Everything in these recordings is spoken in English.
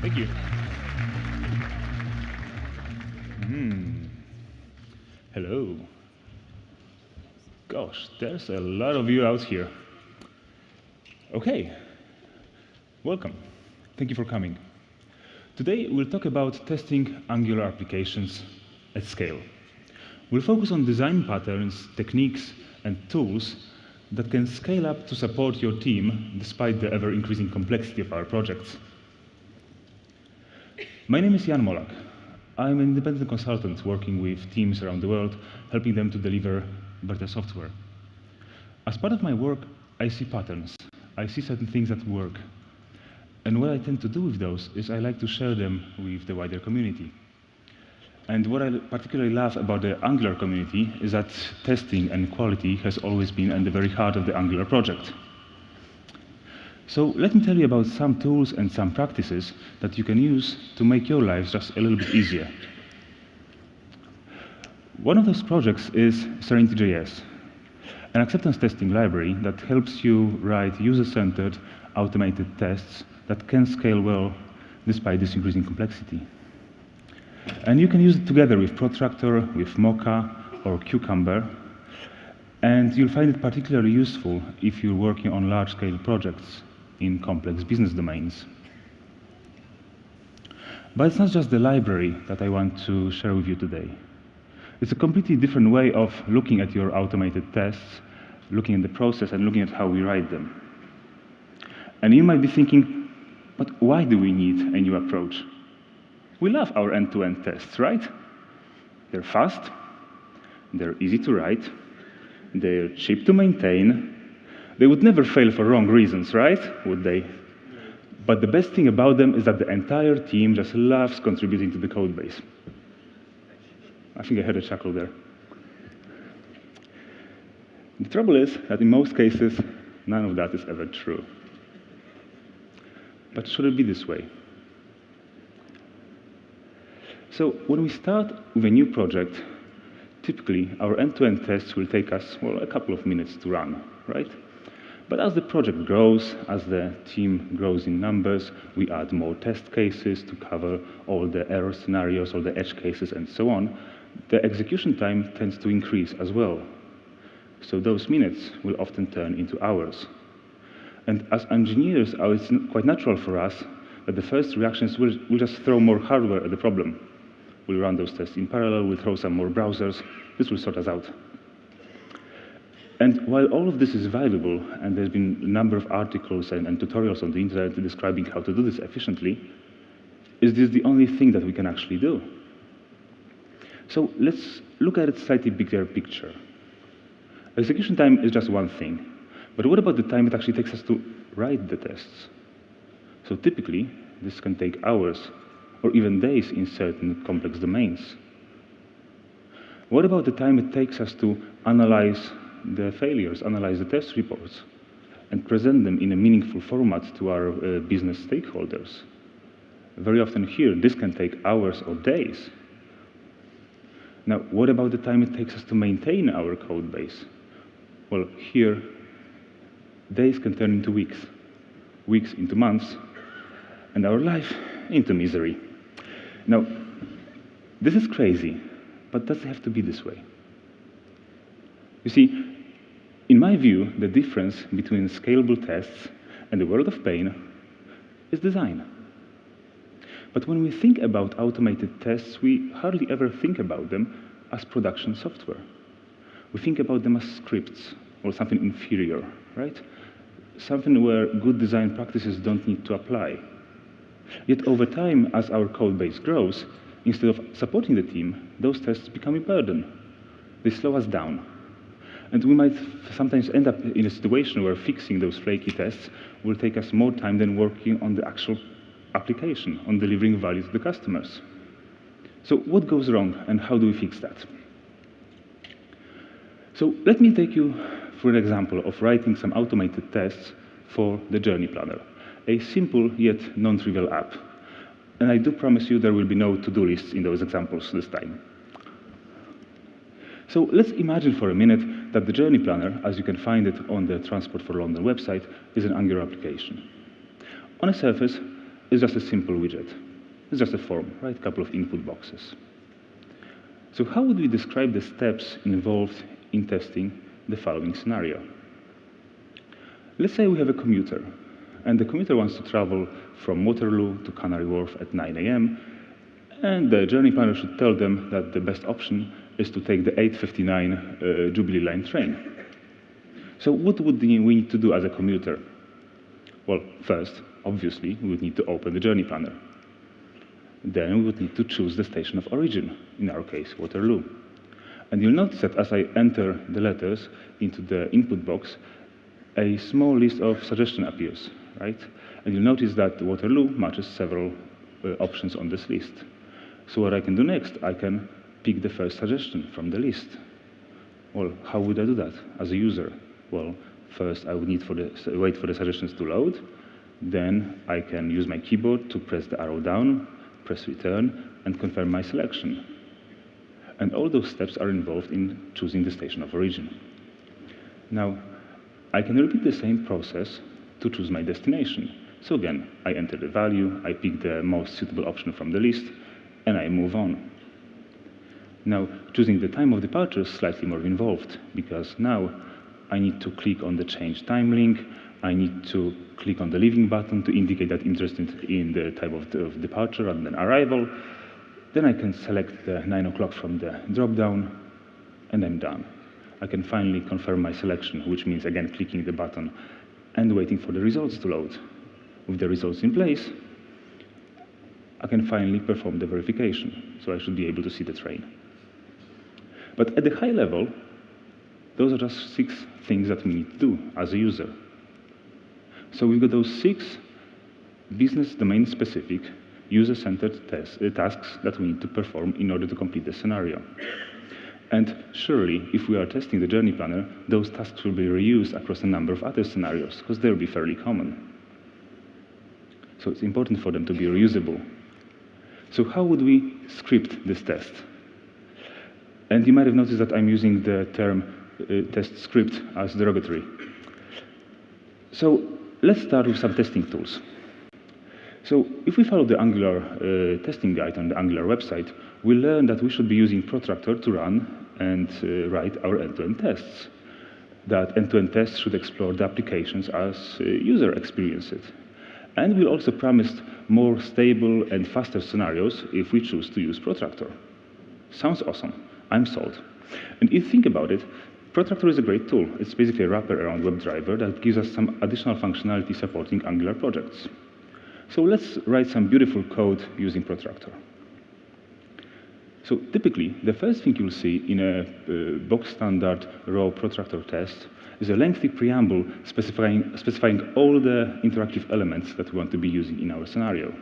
Thank you. Hello. Gosh, there's a lot of you out here. Okay, welcome. Thank you for coming. Today we'll talk about testing Angular applications at scale. We'll focus on design patterns, techniques, and tools that can scale up to support your team despite the ever-increasing complexity of our projects. My name is Molak. I'm an independent consultant working with teams around the world, helping them to deliver better software. As part of my work, I see patterns. I see certain things that work. And what I tend to do with those is I like to share them with the wider community. And what I particularly love about the Angular community is that testing and quality has always been at the very heart of the Angular project. So let me tell you about some tools and some practices that you can use to make your lives just a little bit easier. One of those projects is Serenity an acceptance testing library that helps you write user-centered automated tests that can scale well despite this increasing complexity. And you can use it together with Protractor, with Mocha, or Cucumber, and you'll find it particularly useful if you're working on large-scale projects in complex business domains. But it's not just the library that I want to share with you today. It's a completely different way of looking at your automated tests, looking at the process, and looking at how we write them. And you might be thinking, but why do we need a new approach? We love our end-to-end tests, right? They're fast, they're easy to write, they're cheap to maintain. They would never fail for wrong reasons, right? Would they? But the best thing about them is that the entire team just loves contributing to the code base. I think I heard a chuckle there. The trouble is that in most cases, none of that is ever true. But should it be this way? So when we start with a new project, typically our end-to-end tests will take us, well, a couple of minutes to run, right? But as the project grows, as the team grows in numbers, we add more test cases to cover all the error scenarios, all the edge cases, and so on. The execution time tends to increase as well. So those minutes will often turn into hours. And as engineers, it's quite natural for us that the first reactions will just throw more hardware at the problem. We'll run those tests in parallel, we'll throw some more browsers. This will sort us out. And while all of this is valuable, and there's been a number of articles and tutorials on the internet describing how to do this efficiently, is this the only thing that we can actually do? So let's look at a slightly bigger picture. Execution time is just one thing. But what about the time it actually takes us to write the tests? So typically, this can take hours or even days in certain complex domains. What about the time it takes us to analyze the failures, analyze the test reports, and present them in a meaningful format to our business stakeholders? Very often here, this can take hours or days. Now, what about the time it takes us to maintain our code base? Well, here, days can turn into weeks, weeks into months, and our life into misery. Now, this is crazy, but does it have to be this way? You see, in my view, the difference between scalable tests and the world of pain is design. But when we think about automated tests, we hardly ever think about them as production software. We think about them as scripts or something inferior, right? Something where good design practices don't need to apply. Yet over time, as our code base grows, instead of supporting the team, those tests become a burden. They slow us down. And we might sometimes end up in a situation where fixing those flaky tests will take us more time than working on the actual application, on delivering value to the customers. So what goes wrong, and how do we fix that? So let me take you through an example of writing some automated tests for the Journey Planner, a simple yet non-trivial app. And I do promise you there will be no to-do lists in those examples this time. So let's imagine for a minute that the Journey Planner, as you can find it on the Transport for London website, is an Angular application. On the surface, is just a simple widget. It's just a form, right? A couple of input boxes. So how would we describe the steps involved in testing the following scenario? Let's say we have a commuter, and the commuter wants to travel from Waterloo to Canary Wharf at 9 a.m., and the journey planner should tell them that the best option is to take the 8:59 Jubilee Line train. So what would we need to do as a commuter? Well, first, obviously, we would need to open the journey planner. Then we would need to choose the station of origin, in our case, Waterloo. And you'll notice that as I enter the letters into the input box, a small list of suggestions appears, right? And you'll notice that Waterloo matches several options on this list. So what I can do next, I can pick the first suggestion from the list. Well, how would I do that as a user? Well, first I would need wait for the suggestions to load. Then I can use my keyboard to press the arrow down, press return, and confirm my selection. And all those steps are involved in choosing the station of origin. Now, I can repeat the same process to choose my destination. So again, I enter the value, I pick the most suitable option from the list, and I move on. Now, choosing the time of departure is slightly more involved, because now I need to click on the change time link, I need to click on the leaving button to indicate that I'm interested in the type of departure rather than arrival. Then I can select the 9 o'clock from the drop-down, and I'm done. I can finally confirm my selection, which means, again, clicking the button and waiting for the results to load. With the results in place, I can finally perform the verification, so I should be able to see the train. But at the high level, those are just 6 things that we need to do as a user. So we've got those 6 business domain-specific, user-centered tasks that we need to perform in order to complete the scenario. And surely, if we are testing the journey planner, those tasks will be reused across a number of other scenarios, because they'll be fairly common. So it's important for them to be reusable. So how would we script this test? And you might have noticed that I'm using the term test script as derogatory. So let's start with some testing tools. So if we follow the Angular testing guide on the Angular website, we learn that we should be using Protractor to run and write our end-to-end tests. That end-to-end tests should explore the applications as user experience it. And we'll also promise more stable and faster scenarios if we choose to use Protractor. Sounds awesome. I'm sold. And if you think about it, Protractor is a great tool. It's basically a wrapper around WebDriver that gives us some additional functionality supporting Angular projects. So let's write some beautiful code using Protractor. So typically, the first thing you'll see in a box standard raw Protractor test is a lengthy preamble specifying all the interactive elements that we want to be using in our scenario.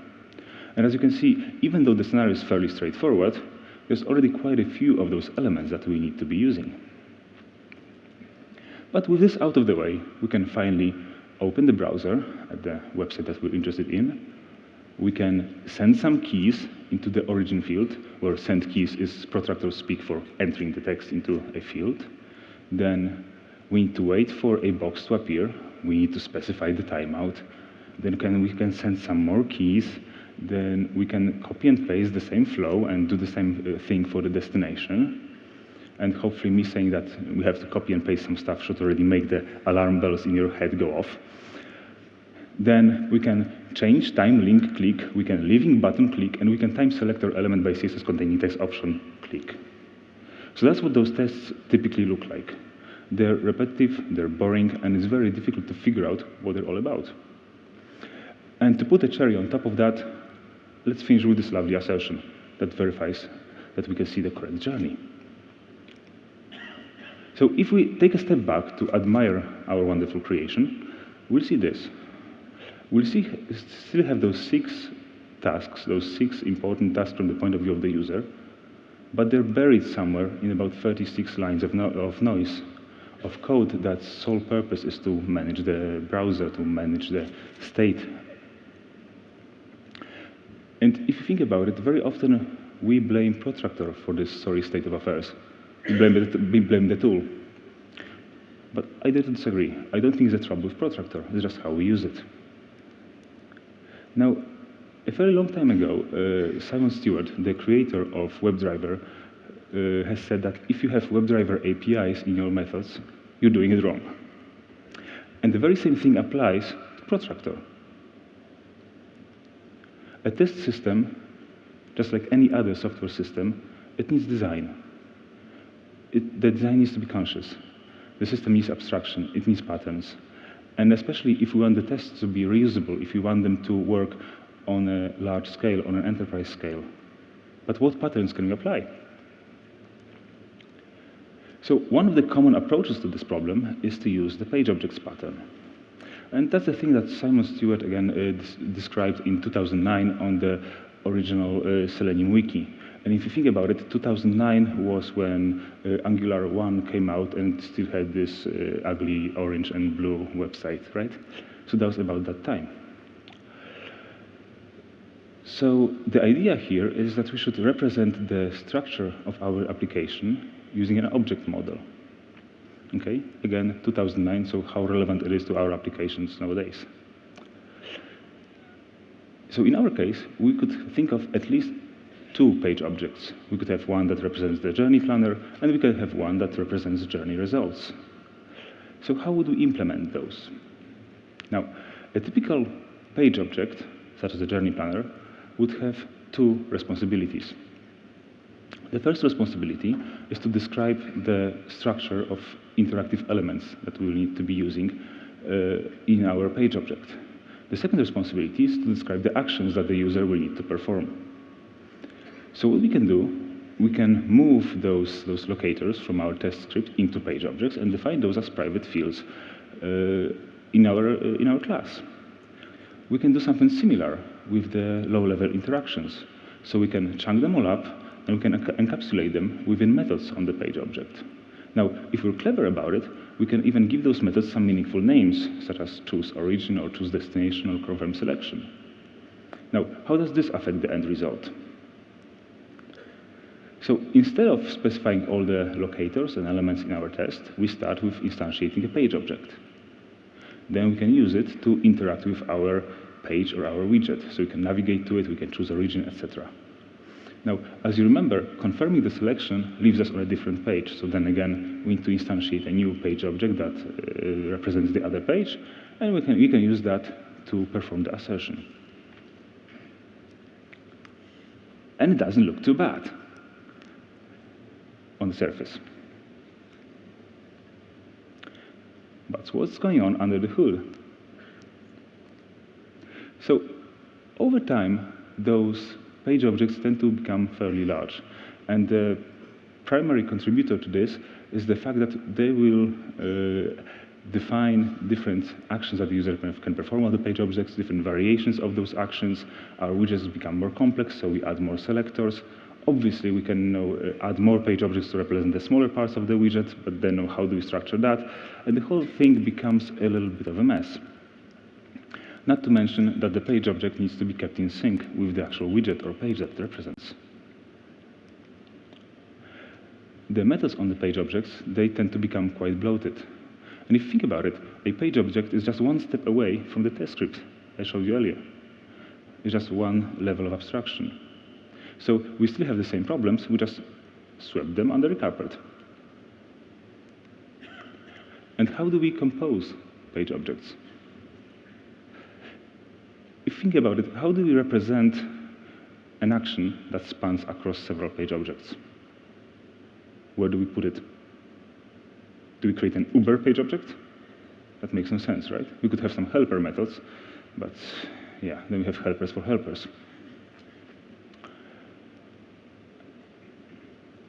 And as you can see, even though the scenario is fairly straightforward, there's already quite a few of those elements that we need to be using. But with this out of the way, we can finally open the browser at the website that we're interested in. We can send some keys into the origin field, where send keys is Protractor speak for entering the text into a field. Then we need to wait for a box to appear. We need to specify the timeout. Then we can send some more keys. Then we can copy and paste the same flow and do the same thing for the destination. And hopefully me saying that we have to copy and paste some stuff should already make the alarm bells in your head go off. Then we can change time link click, we can leaving button click, and we can time selector element by CSS containing text option click. So that's what those tests typically look like. They're repetitive, they're boring, and it's very difficult to figure out what they're all about. And to put a cherry on top of that, let's finish with this lovely assertion that verifies that we can see the correct journey. So if we take a step back to admire our wonderful creation, we'll see this. We'll still have those 6 tasks, those 6 important tasks from the point of view of the user, but they're buried somewhere in about 36 lines of noise, of code that's sole purpose is to manage the browser, to manage the state. And if you think about it, very often we blame Protractor for this sorry state of affairs. We blame the tool. But I don't disagree. I don't think it's a trouble with Protractor. It's just how we use it. Now, very long time ago, Simon Stewart, the creator of WebDriver, has said that if you have WebDriver APIs in your methods, you're doing it wrong. And the very same thing applies to Protractor. A test system, just like any other software system, it needs design. The design needs to be conscious. The system needs abstraction. It needs patterns. And especially if we want the tests to be reusable, if we want them to work on a large scale, on an enterprise scale. But what patterns can we apply? So one of the common approaches to this problem is to use the page objects pattern. And that's the thing that Simon Stewart, again, described in 2009 on the original Selenium wiki. And if you think about it, 2009 was when Angular 1 came out and still had this ugly orange and blue website, right? So that was about that time. So the idea here is that we should represent the structure of our application using an object model. Okay, again, 2009, so how relevant it is to our applications nowadays. So in our case, we could think of at least two page objects. We could have one that represents the journey planner, and we could have one that represents journey results. So how would we implement those? Now, a typical page object, such as a journey planner, would have two responsibilities. The first responsibility is to describe the structure of interactive elements that we will need to be using in our page object. The second responsibility is to describe the actions that the user will need to perform. So what we can do, we can move those locators from our test script into page objects and define those as private fields in our class. We can do something similar with the low-level interactions. So we can chunk them all up, and we can encapsulate them within methods on the page object. Now, if we're clever about it, we can even give those methods some meaningful names, such as choose origin or choose destination or confirm selection. Now, how does this affect the end result? So instead of specifying all the locators and elements in our test, we start with instantiating a page object. Then we can use it to interact with our page or our widget. So we can navigate to it, we can choose origin, etc. Now, as you remember, confirming the selection leaves us on a different page. So then again, we need to instantiate a new page object that represents the other page, and we can use that to perform the assertion. And it doesn't look too bad on the surface. But what's going on under the hood? So over time, those page objects tend to become fairly large. And the primary contributor to this is the fact that they will define different actions that the user can perform on the page objects, different variations of those actions. Our widgets become more complex, so we add more selectors. Obviously, we can add more page objects to represent the smaller parts of the widget, but then how do we structure that? And the whole thing becomes a little bit of a mess. Not to mention that the page object needs to be kept in sync with the actual widget or page that it represents. The methods on the page objects, they tend to become quite bloated. And if you think about it, a page object is just one step away from the test script I showed you earlier. It's just one level of abstraction. So we still have the same problems, we just swept them under the carpet. And how do we compose page objects? If you think about it, how do we represent an action that spans across several page objects? Where do we put it? Do we create an Uber page object? That makes no sense, right? We could have some helper methods, but yeah, then we have helpers for helpers.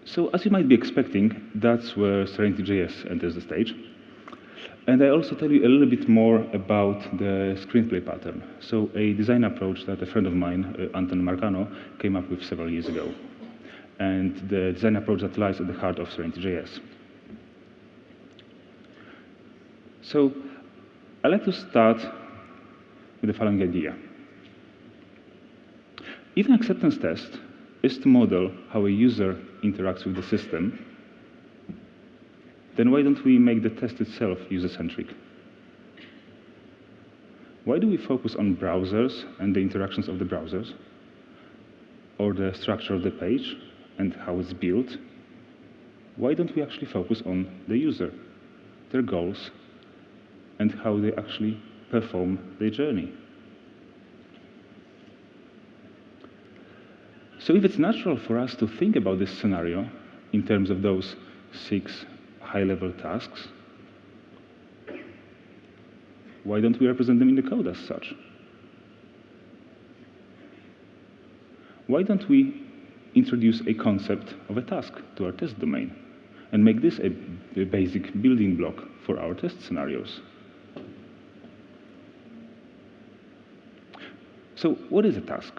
So as you might be expecting, that's where Serenity JS enters the stage. And I also tell you a little bit more about the Screenplay Pattern. So a design approach that a friend of mine, Anton Marcano, came up with several years ago. And the design approach that lies at the heart of Serenity JS. So I'd like to start with the following idea. If an acceptance test is to model how a user interacts with the system, then why don't we make the test itself user-centric? Why do we focus on browsers and the interactions of the browsers, or the structure of the page and how it's built? Why don't we actually focus on the user, their goals, and how they actually perform their journey? So if it's natural for us to think about this scenario in terms of those 6 high-level tasks, why don't we represent them in the code as such? Why don't we introduce a concept of a task to our test domain and make this a basic building block for our test scenarios? So what is a task?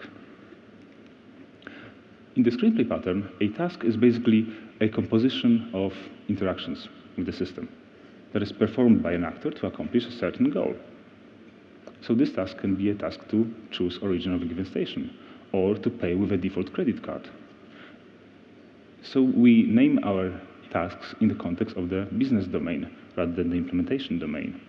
In the Screenplay pattern, a task is basically a composition of interactions with the system that is performed by an actor to accomplish a certain goal. So this task can be a task to choose origin of a given station, or to pay with a default credit card. So we name our tasks in the context of the business domain rather than the implementation domain.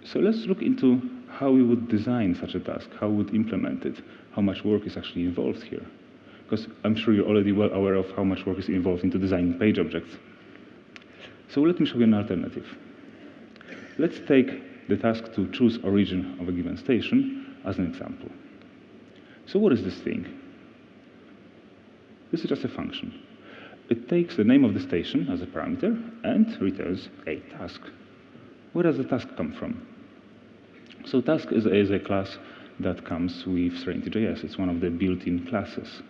So let's look into how we would design such a task, how we would implement it, how much work is actually involved here. Because I'm sure you're already well aware of how much work is involved into designing page objects. So let me show you an alternative. Let's take the task to choose origin of a given station as an example. So what is this thing? This is just a function. It takes the name of the station as a parameter and returns a task. Where does the task come from? So task is a class that comes with Serenity.js. It's one of the built-in classes.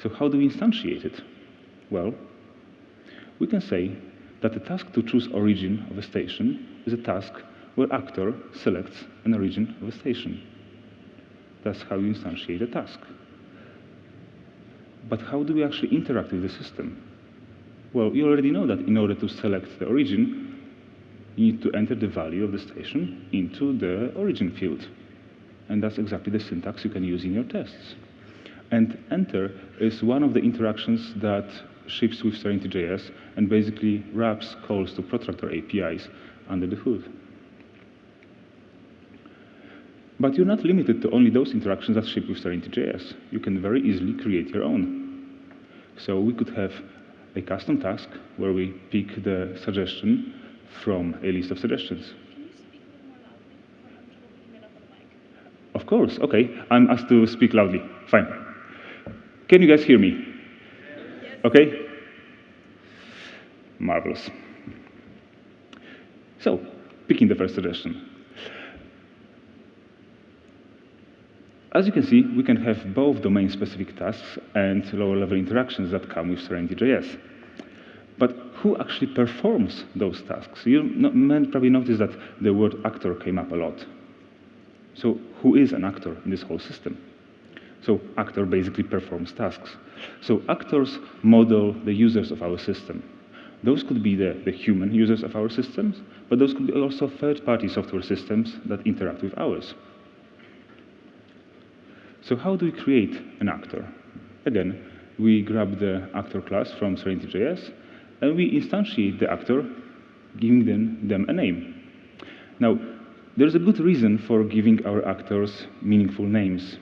So how do we instantiate it? Well, we can say that the task to choose origin of a station is a task where actor selects an origin of a station. That's how you instantiate a task. But how do we actually interact with the system? Well, you already know that in order to select the origin, you need to enter the value of the station into the origin field. And that's exactly the syntax you can use in your tests. And enter is one of the interactions that ships with Serenity.js and basically wraps calls to Protractor APIs under the hood. But you're not limited to only those interactions that ship with Serenity.js. You can very easily create your own. So we could have a custom task where we pick the suggestion from a list of suggestions. Can you speak a little more loudly? I'm talking it up on the mic. Of course, okay. I'm asked to speak loudly. Fine. Can you guys hear me? Yes. Okay? Marvelous. So, picking the first suggestion. As you can see, we can have both domain-specific tasks and lower-level interactions that come with Serenity.js. But who actually performs those tasks? You probably noticed that the word actor came up a lot. So who is an actor in this whole system? So actor basically performs tasks. So actors model the users of our system. Those could be the human users of our systems, but those could be also third-party software systems that interact with ours. So how do we create an actor? Again, we grab the actor class from Serenity.js, and we instantiate the actor, giving them a name. Now, there's a good reason for giving our actors meaningful names.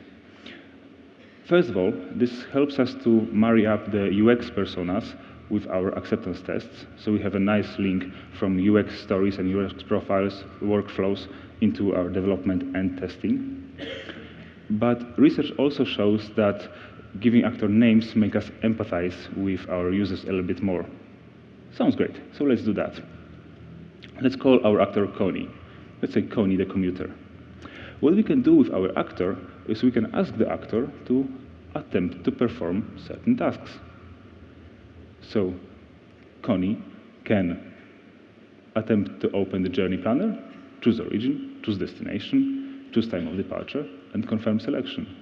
First of all, this helps us to marry up the UX personas with our acceptance tests. So we have a nice link from UX stories and UX profiles, workflows, into our development and testing. But research also shows that giving actor names make us empathize with our users a little bit more. Sounds great, so let's do that. Let's call our actor Connie. Let's say Connie the commuter. What we can do with our actor is we can ask the actor to attempt to perform certain tasks. So Connie can attempt to open the journey planner, choose origin, choose destination, choose time of departure, and confirm selection.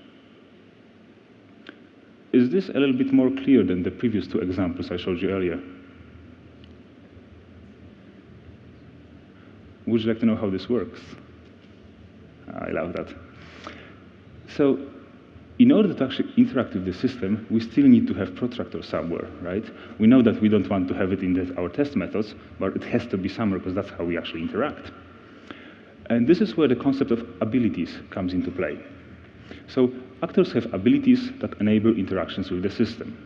Is this a little bit more clear than the previous two examples I showed you earlier? Would you like to know how this works? I love that. So In order to actually interact with the system, we still need to have Protractor somewhere, right? We know that we don't want to have it in our test methods, but it has to be somewhere because that's how we actually interact. And this is where the concept of abilities comes into play. So actors have abilities that enable interactions with the system.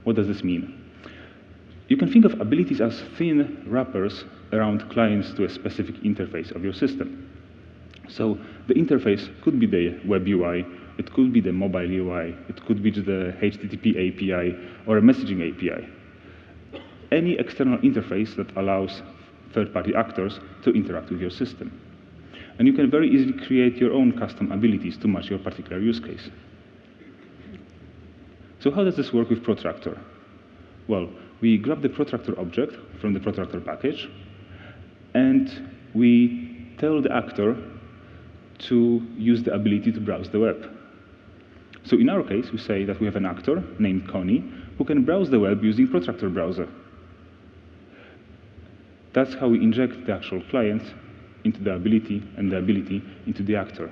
What does this mean? You can think of abilities as thin wrappers around clients to a specific interface of your system. So the interface could be the web UI, it could be the mobile UI, it could be the HTTP API or a messaging API. Any external interface that allows third-party actors to interact with your system. And you can very easily create your own custom abilities to match your particular use case. So how does this work with Protractor? Well, we grab the Protractor object from the Protractor package, and we tell the actor to use the ability to browse the web. So in our case, we say that we have an actor named Connie who can browse the web using Protractor browser. That's how we inject the actual client into the ability and the ability into the actor.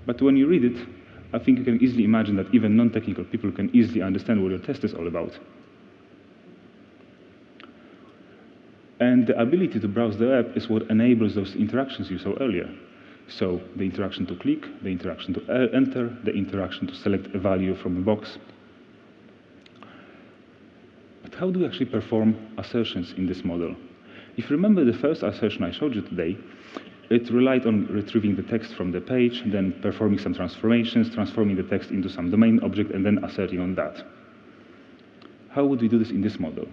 But when you read it, I think you can easily imagine that even non-technical people can easily understand what your test is all about. And the ability to browse the web is what enables those interactions you saw earlier. So the interaction to click, the interaction to enter, the interaction to select a value from a box. But how do we actually perform assertions in this model? If you remember the first assertion I showed you today, it relied on retrieving the text from the page, then performing some transformations, transforming the text into some domain object, and then asserting on that. How would we do this in this model?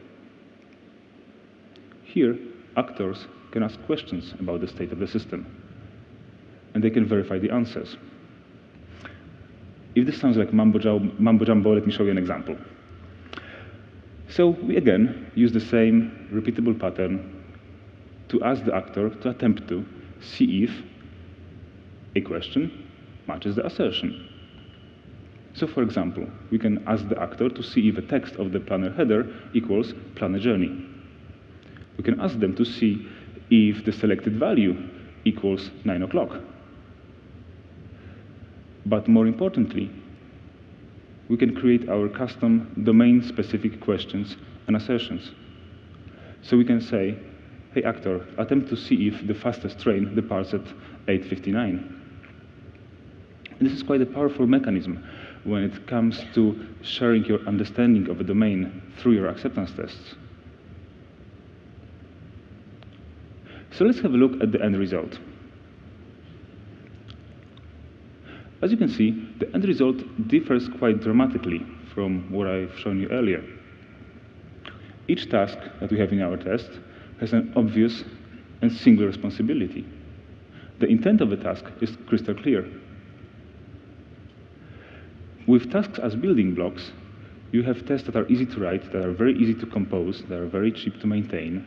Here, actors can ask questions about the state of the system, and they can verify the answers. If this sounds like mumbo jumbo, let me show you an example. So we again use the same repeatable pattern to ask the actor to attempt to see if a question matches the assertion. So for example, we can ask the actor to see if the text of the planner header equals planner journey. We can ask them to see if the selected value equals 9 o'clock. But more importantly, we can create our custom domain-specific questions and assertions. So we can say, hey actor, attempt to see if the fastest train departs at 8:59. This is quite a powerful mechanism when it comes to sharing your understanding of a domain through your acceptance tests. So let's have a look at the end result. As you can see, the end result differs quite dramatically from what I've shown you earlier. Each task that we have in our test has an obvious and single responsibility. The intent of the task is crystal clear. With tasks as building blocks, you have tests that are easy to write, that are very easy to compose, that are very cheap to maintain.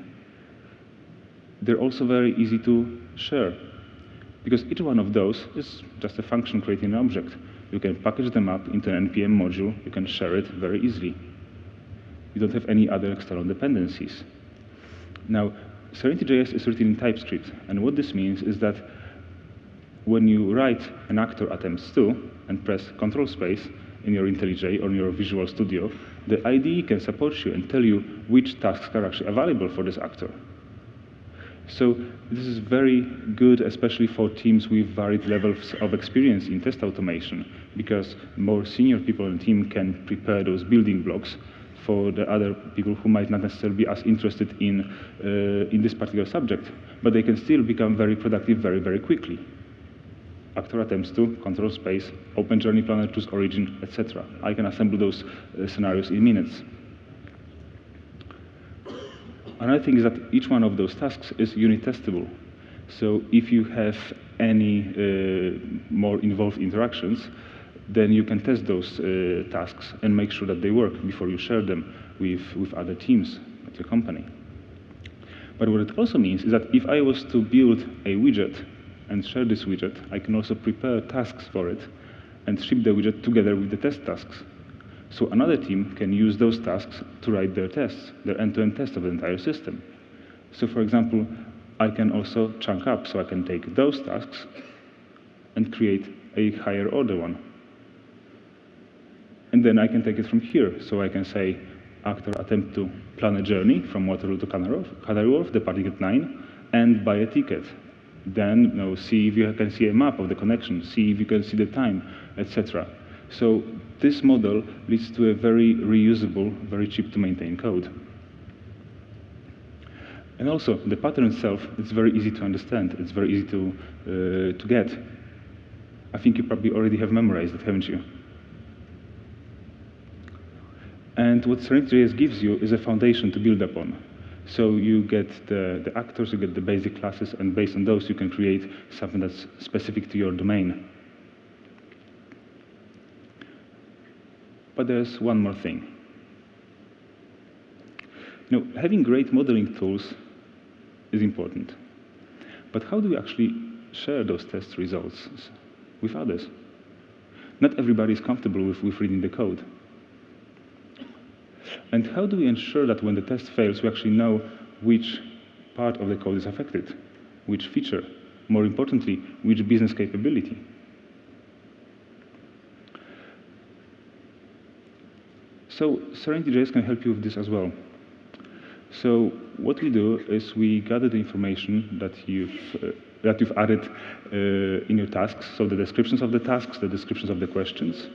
They're also very easy to share, because each one of those is just a function creating an object. You can package them up into an NPM module, you can share it very easily. You don't have any other external dependencies. Now, Serenity.js is written in TypeScript, and what this means is that when you write an actor attempts to and press Control space in your IntelliJ or in your Visual Studio, the IDE can support you and tell you which tasks are actually available for this actor. So this is very good, especially for teams with varied levels of experience in test automation, because more senior people in the team can prepare those building blocks for the other people who might not necessarily be as interested in this particular subject, but they can still become very productive very, very quickly. Actor attempts to, control space, open journey planner, choose origin, etc. I can assemble those scenarios in minutes. Another thing is that each one of those tasks is unit testable. So if you have any more involved interactions, then you can test those tasks and make sure that they work before you share them with other teams at your company. But what it also means is that if I was to build a widget and share this widget, I can also prepare tasks for it and ship the widget together with the test tasks. So another team can use those tasks to write their tests, their end-to-end test of the entire system. So for example, I can also chunk up, so I can take those tasks and create a higher order one. And then I can take it from here. So I can say, actor attempt to plan a journey from Waterloo to Canary Wharf, departing at 9, and buy a ticket. Then see if you can see a map of the connection, see if you can see the time, etc. So this model leads to a very reusable, very cheap to maintain code. And also, the pattern itself, it's very easy to understand. It's very easy to get. I think you probably already have memorized it, haven't you? And what Serenity JS gives you is a foundation to build upon. So you get the actors, you get the basic classes, and based on those, you can create something that's specific to your domain. But there's one more thing. Having great modeling tools is important. But how do we actually share those test results with others? Not everybody is comfortable with reading the code. And how do we ensure that when the test fails, we actually know which part of the code is affected, which feature, more importantly, which business capability? So Serenity JS can help you with this as well. So what we do is we gather the information that you've added in your tasks, so the descriptions of the tasks, the descriptions of the questions.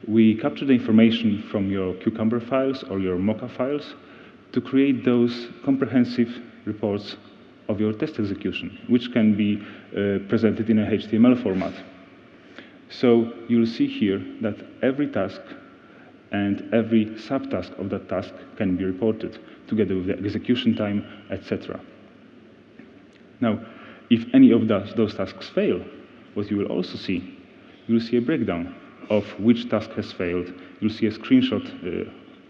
We capture the information from your Cucumber files or your Mocha files to create those comprehensive reports of your test execution, which can be presented in a HTML format. So you'll see here that every task and every subtask of that task can be reported, together with the execution time, etc. Now, if any of those tasks fail, what you will also see, you will see a breakdown of which task has failed. You'll see a screenshot,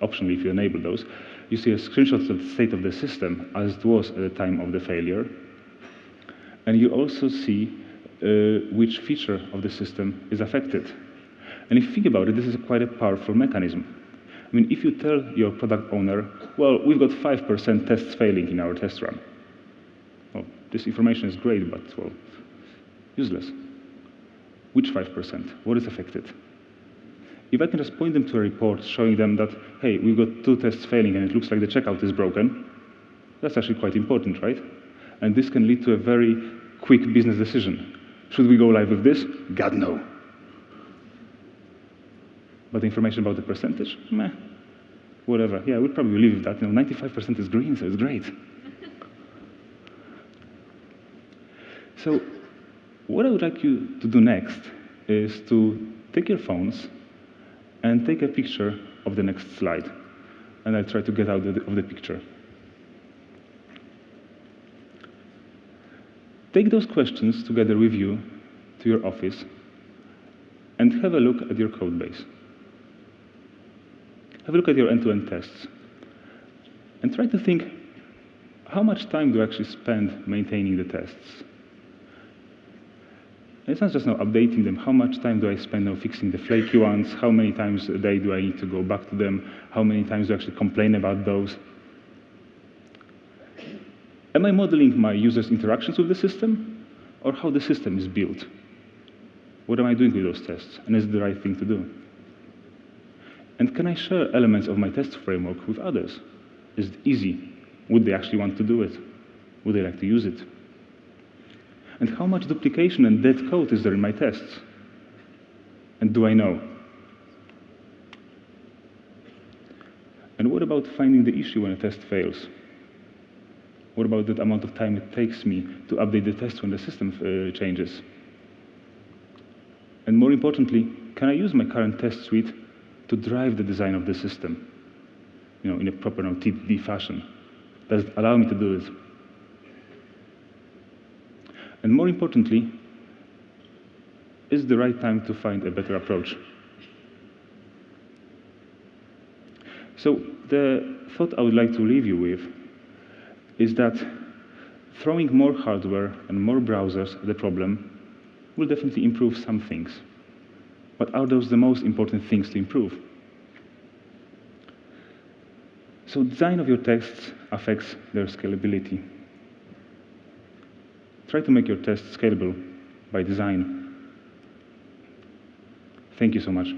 optionally if you enable those. You see a screenshot of the state of the system as it was at the time of the failure. And you also see which feature of the system is affected. And if you think about it, this is quite a powerful mechanism. I mean, if you tell your product owner, well, we've got 5% tests failing in our test run. Well, this information is great, but, well, useless. Which 5%? What is affected? If I can just point them to a report showing them that, hey, we've got 2 tests failing and it looks like the checkout is broken, that's actually quite important, right? And this can lead to a very quick business decision. Should we go live with this? God, no. But the information about the percentage? Meh. Whatever. Yeah, we'd probably leave that. 95% is green, so it's great. So what I would like you to do next is to take your phones and take a picture of the next slide. And I'll try to get out of the picture. Take those questions together with you to your office and have a look at your code base. Have a look at your end-to-end tests. And try to think, how much time do I actually spend maintaining the tests? And it's not just updating them. How much time do I spend fixing the flaky ones? How many times a day do I need to go back to them? How many times do I actually complain about those? Am I modeling my users' interactions with the system, or how the system is built? What am I doing with those tests? And is it the right thing to do? And can I share elements of my test framework with others? Is it easy? Would they actually want to do it? Would they like to use it? And how much duplication and dead code is there in my tests? And do I know? And what about finding the issue when a test fails? What about the amount of time it takes me to update the test when the system changes? And more importantly, can I use my current test suite to drive the design of the system, in a proper TDD fashion? Does it allow me to do it? And more importantly, is the right time to find a better approach? So the thought I would like to leave you with is that throwing more hardware and more browsers at the problem will definitely improve some things. But are those the most important things to improve? So design of your tests affects their scalability. Try to make your tests scalable by design. Thank you so much.